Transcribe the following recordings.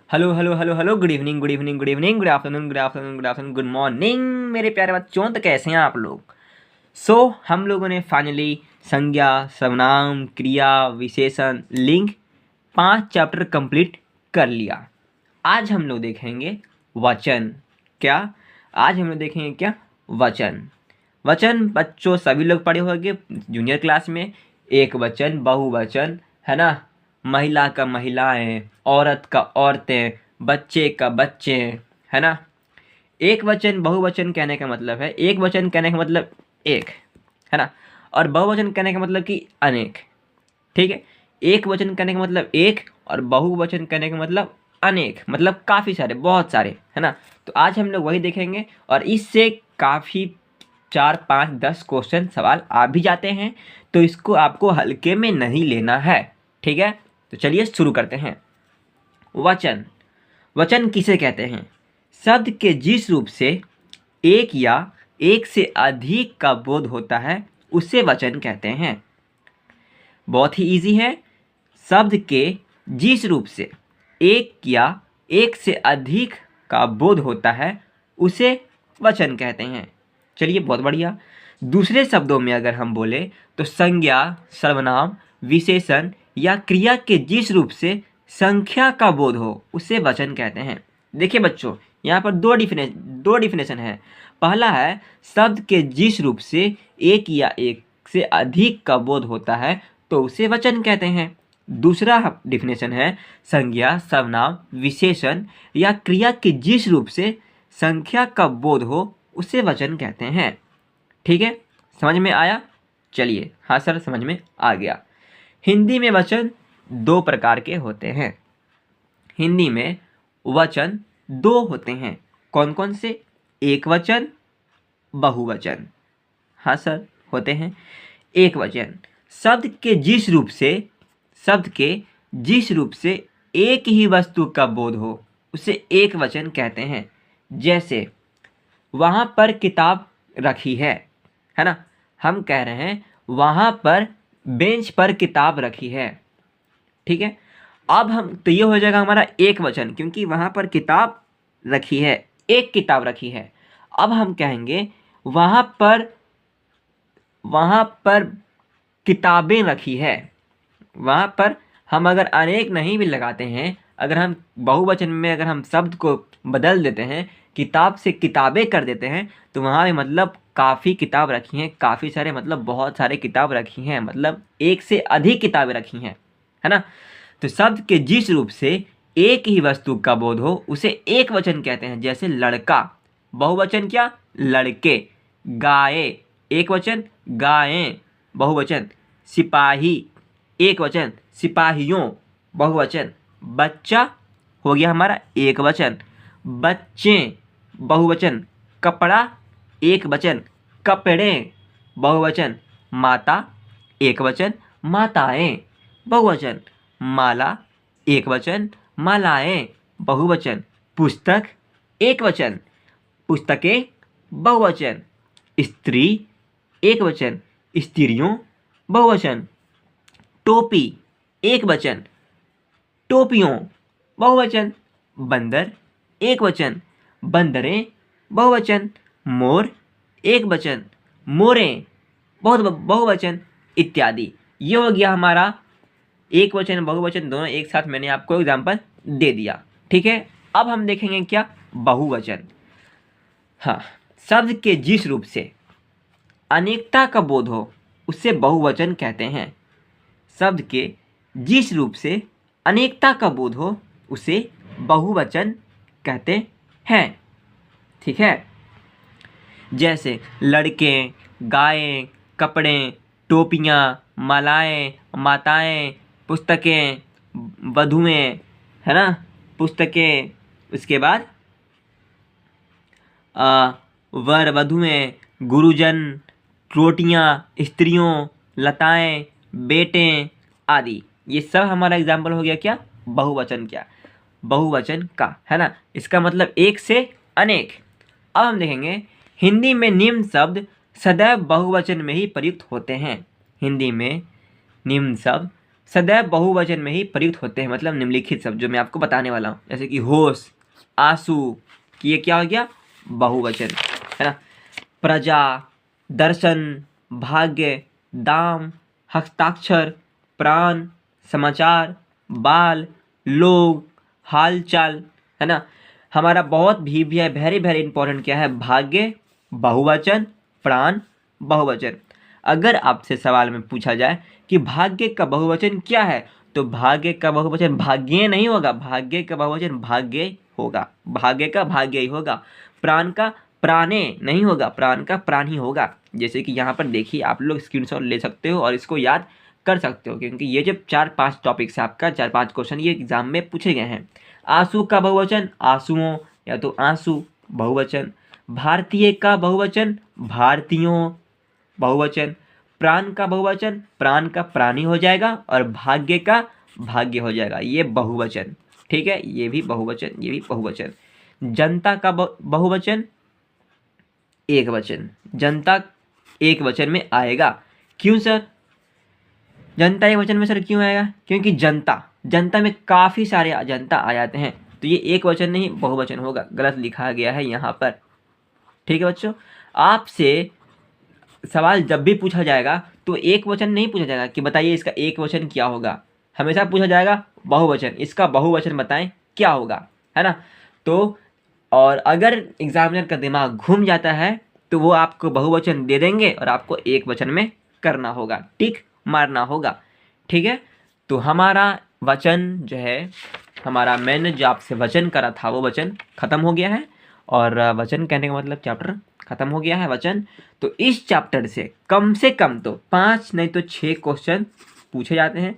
Hello hello hello hello, good evening good evening good evening, good afternoon good afternoon good afternoon, good morning मेरे प्यारे बच्चों। तो कैसे हैं आप लोग? हम लोगों ने फाइनली संज्ञा, सर्वनाम, क्रिया, विशेषण, लिंग 5 चैप्टर कंप्लीट कर लिया। आज हम लोग देखेंगे वचन। क्या? आज हम लोग देखेंगे क्या? वचन। वचन बच्चों सभी लोग पढ़े होंगे जूनियर क्लास में। एक वचन, बहुवचन, है ना। महिला का महिलाएं, औरत का औरतें, बच्चे का बच्चे, है ना। एक वचन बहुवचन कहने का मतलब है, एक वचन कहने का मतलब एक, है ना। और बहुवचन कहने का मतलब कि अनेक। ठीक है। एक वचन कहने का मतलब एक और बहुवचन कहने का मतलब अनेक, मतलब काफ़ी सारे, बहुत सारे, है ना। तो आज हम लोग वही देखेंगे और इससे काफ़ी 4 5 10 क्वेश्चन सवाल आ भी जाते हैं। तो इसको आपको हल्के में नहीं लेना है। ठीक है। तो चलिए शुरू करते हैं। वचन। वचन किसे कहते हैं? शब्द के जिस रूप से एक या एक से अधिक का बोध होता है उसे वचन कहते हैं। बहुत ही इजी है। शब्द के जिस रूप से एक या एक से अधिक का बोध होता है उसे वचन कहते हैं। चलिए, बहुत बढ़िया। दूसरे शब्दों में अगर हम बोले तो संज्ञा, सर्वनाम, विशेषण या क्रिया के जिस रूप से संख्या का बोध हो उसे वचन कहते हैं। देखिए बच्चों, यहाँ पर दो डिफिनेशन है। पहला है शब्द के जिस रूप से एक या एक से अधिक का बोध होता है तो उसे वचन कहते हैं। दूसरा डिफिनेशन है संज्ञा, सर्वनाम, विशेषण या क्रिया के जिस रूप से संख्या का बोध हो उसे वचन कहते हैं। ठीक है, समझ में आया? चलिए, हाँ सर, समझ में आ गया। हिंदी में वचन 2 प्रकार के होते हैं। हिंदी में वचन 2 होते हैं। कौन कौन से? एक वचन, बहुवचन। हाँ सर, होते हैं। एक वचन शब्द के जिस रूप से एक ही वस्तु का बोध हो उसे एक वचन कहते हैं। जैसे वहाँ पर किताब रखी है ना। हम कह रहे हैं वहाँ पर बेंच पर किताब रखी है। ठीक है। अब हम तो ये हो जाएगा हमारा एक वचन, क्योंकि वहाँ पर किताब रखी है, एक किताब रखी है। अब हम कहेंगे वहाँ पर किताबें रखी है। वहाँ पर हम अगर अनेक नहीं भी लगाते हैं, अगर हम बहुवचन में अगर हम शब्द को बदल देते हैं, किताब से किताबें कर देते हैं, तो वहाँ भी मतलब काफ़ी किताब रखी हैं, काफ़ी सारे मतलब बहुत सारे किताब रखी हैं, मतलब एक से अधिक किताबें रखी हैं, है ना। तो शब्द के जिस रूप से एक ही वस्तु का बोध हो उसे एक वचन कहते हैं। जैसे लड़का, बहुवचन क्या? लड़के। गाय, एक वचन गायें, बहुवचन। सिपाही, एक वचन सिपाहियों, बहुवचन। बच्चा हो गया हमारा एक वचन, बच्चे, बहुवचन। कपड़ा, एक वचन, कपड़े, बहुवचन। माता, एक वचन, माताएं, बहुवचन। माला, एक वचन, मालाएं, बहुवचन। पुस्तक, एक वचन, पुस्तकें, बहुवचन। स्त्री, एक वचन, स्त्रियों, बहुवचन। टोपी, एक वचन, टोपियों, बहुवचन। बंदर, एक वचन, बंदरें, बहुवचन। मोर, एक वचन, मोरें, बहुवचन, इत्यादि। ये हो गया हमारा एक वचन बहुवचन दोनों एक साथ, मैंने आपको एग्जांपल दे दिया। ठीक है। अब हम देखेंगे क्या? बहुवचन। हाँ, शब्द के जिस रूप से अनेकता का बोध हो उसे बहुवचन कहते हैं। शब्द के जिस रूप से अनेकता का बोध हो उसे बहुवचन कहते हैं। ठीक है। जैसे लड़के, गायें, कपड़े, टोपियाँ, मालाएं, माताएं, पुस्तकें, वधुएं, है ना, पुस्तकें। उसके बाद वर वधुएं, गुरुजन, रोटियां, स्त्रियों, लताएं, बेटे आदि। ये सब हमारा एग्जाम्पल हो गया क्या? बहुवचन। क्या? बहुवचन का, है ना। इसका मतलब एक से अनेक। अब हम देखेंगे हिंदी में निम्न शब्द सदैव बहुवचन में ही प्रयुक्त होते हैं। हिंदी में निम्न शब्द सदैव बहुवचन में ही प्रयुक्त होते हैं, मतलब निम्नलिखित शब्द जो मैं आपको बताने वाला हूँ, जैसे कि होश, आंसू, कि ये क्या हो गया, बहुवचन है ना। प्रजा, दर्शन, भाग्य, दाम, हस्ताक्षर, प्राण, समाचार, बाल, लोग, हालचाल, है ना। हमारा बहुत भी है वेरी वेरी इंपॉर्टेंट क्या है, भाग्य बहुवचन, प्राण बहुवचन। अगर आपसे सवाल में पूछा जाए कि भाग्य का बहुवचन क्या है, तो भाग्य का बहुवचन भाग्य नहीं होगा, भाग्य का बहुवचन भाग्य होगा, भाग्य का भाग्य ही होगा। प्राण का प्राणे नहीं होगा, प्राण का प्राण ही होगा। जैसे कि यहाँ पर देखिए, आप लोग स्क्रीनशॉट ले सकते हो और इसको याद कर सकते हो, क्योंकि ये जो 4-5 टॉपिक्स है आपका, 4-5 क्वेश्चन ये एग्जाम में पूछे गए हैं। आंसू का बहुवचन आंसुओं या तो आंसू बहुवचन। भारतीय का बहुवचन भारतीयों बहुवचन। प्राण का बहुवचन प्राण का प्राणी हो जाएगा, और भाग्य का भाग्य हो जाएगा, ये बहुवचन। ठीक है, ये भी बहुवचन, ये भी बहुवचन। जनता का बहुवचन एक वचन, जनता एक वचन में आएगा। क्यों सर, जनता एक वचन में सर क्यों आएगा, क्योंकि जनता, जनता में काफ़ी सारे जनता आ जाते हैं, तो ये एक वचन नहीं बहुवचन होगा, गलत लिखा गया है यहाँ पर। ठीक है बच्चों, आपसे सवाल जब भी पूछा जाएगा तो एक वचन नहीं पूछा जाएगा कि बताइए इसका एक वचन क्या होगा, हमेशा पूछा जाएगा बहुवचन, इसका बहुवचन बताएं क्या होगा, है ना। तो और अगर एग्जामिनर का दिमाग घूम जाता है तो वो आपको बहुवचन दे देंगे और आपको एक वचन में करना होगा, टिक मारना होगा। ठीक है, तो हमारा वचन जो है, हमारा मैंने जो आपसे वचन करा था वो वचन खत्म हो गया है, और वचन कहने का मतलब चैप्टर खत्म हो गया है, वचन। तो इस चैप्टर से कम तो 5 नहीं तो 6 क्वेश्चन पूछे जाते हैं,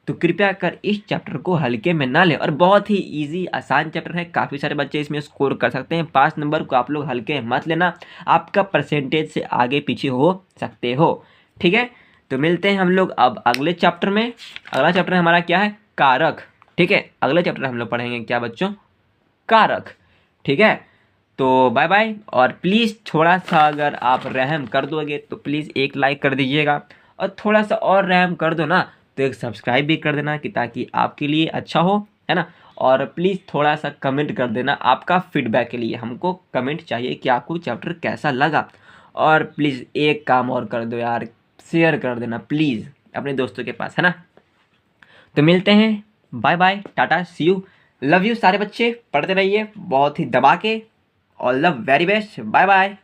तो कृपया कर इस चैप्टर को हल्के में ना लें, और बहुत ही इजी आसान चैप्टर है, काफ़ी सारे बच्चे इसमें स्कोर कर सकते हैं। 5 नंबर को आप लोग हल्के मत लेना, आपका परसेंटेज से आगे पीछे हो सकते हो। ठीक है, तो मिलते हैं हम लोग अब अगले चैप्टर में। अगला चैप्टर हमारा क्या है, कारक। ठीक है, अगले चैप्टर हम लोग पढ़ेंगे क्या बच्चों, कारक। ठीक है, तो बाय बाय, और प्लीज़ थोड़ा सा अगर आप रहम कर दोगे तो प्लीज़ एक लाइक कर दीजिएगा, और थोड़ा सा और रहम कर दो ना तो एक सब्सक्राइब भी कर देना, कि ताकि आपके लिए अच्छा हो, है ना। और प्लीज़ थोड़ा सा कमेंट कर देना, आपका फीडबैक के लिए हमको कमेंट चाहिए कि आपको चैप्टर कैसा लगा। और प्लीज़ एक काम और कर दो यार, शेयर कर देना प्लीज़ अपने दोस्तों के पास, है ना। तो मिलते हैं, bye bye, tata, see you, love you सारे बच्चे, पढ़ते रहिए बहुत ही दबा के, all the very best, bye bye.